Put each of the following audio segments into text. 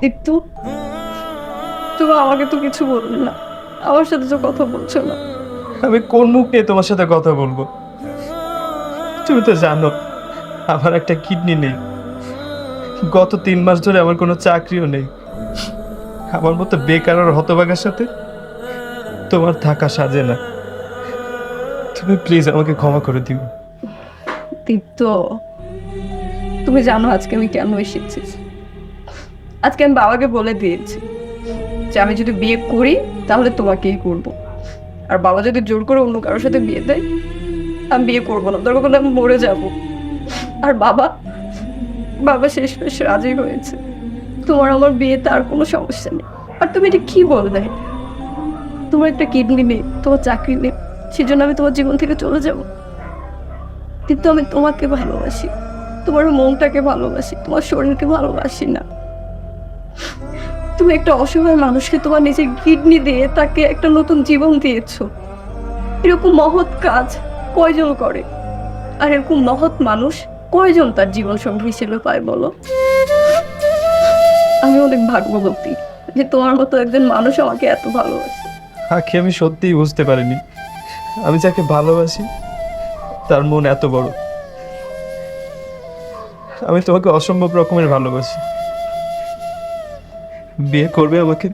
একটু তুমি আমাকে তো কিছু বললে না, আমার সাথে তো কথা বলছো না। আমি কোন মুখ নিয়ে তোমার সাথে কথা বলবো? তুমি তো জানো আমার একটা কিডনি নেই, গত 3 মাস ধরে আমার কোনো চাকরিও নেই। আমার মতো বেকার আর হতভাগার সাথে তোমার থাকা সাজে না। তুমি প্লিজ আমাকে ক্ষমা করে দিও। দীপ্ত, তুমি জানো আজকে আমি কেন এসেছি? আজকে আমি বাবাকে বলে দিয়েছি যে আমি যদি বিয়ে করি তাহলে তোমাকেই করব, আর বাবা যদি জোর করে অন্য কারোর সাথে বিয়ে দেয় আমি বিয়ে করবো না, দরকার হলে আমি মরে যাব। আর বাবা বাবা শেষমেশ রাজি হয়েছে, তোমার আমার বিয়েতে আর কোনো সমস্যা নেই। আর তুমি এটা কি বলবে? তোমার একটা কিডনি নেই, তোমার চাকরি নেই, সেজন্য আমি তোমার জীবন থেকে চলে যাব? কিন্তু আমি তোমাকে ভালোবাসি, তোমার মনটাকে ভালোবাসি, তোমার শরীরকে ভালোবাসি না। তুমি একটা অসহায় মানুষকে তোমার নিজের কিডনি দিয়ে তাকে একটা নতুন জীবন দিয়েছো। এরকম মহৎ কাজ কয়জন করে? আর এরকম মহৎ মানুষ কয়জন তার জীবন সঙ্গী হিসেবে পায় বলো? আমি অনেক ভাগ্যবতী যে তোমার মতো একজন মানুষ আমাকে এত ভালোবাসে। আখি, আমি সত্যিই বুঝতে পারিনি আমি যাকে ভালোবাসি তার মন এত বড়। আমি তোমাকে অসম্ভব রকমের ভালোবাসি। বিয়ে করবে আমাকে?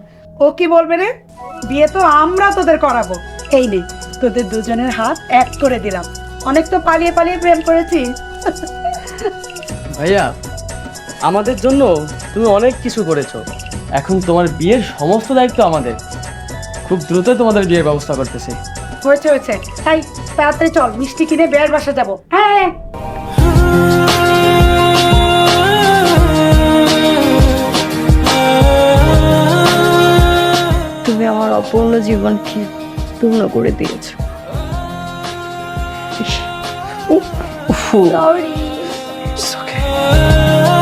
ও কি বলবে রে? বিয়ে তো আমরা তোদের করাবো। এই নে, তোদের দুজনের হাত এক করে দিলাম। অনেক তো পালিয়ে পালিয়ে প্রেম করেছিস। ভাইয়া, আমাদের জন্য তুমি অনেক কিছু করেছো। এখন তোমার বিয়ের সমস্ত দায়িত্ব আমাদের। খুব দ্রুত তোমাদের বিয়ের ব্যবস্থা করতেছি। হয়েছে হয়েছে, তাই তাড়াতাড়ি চল, মিষ্টি কিনে বেয়ার বাসা যাবো। হ্যাঁ, তুমি আমার অপূর্ণ জীবনকে পূর্ণ করে দিয়েছো। It's okay.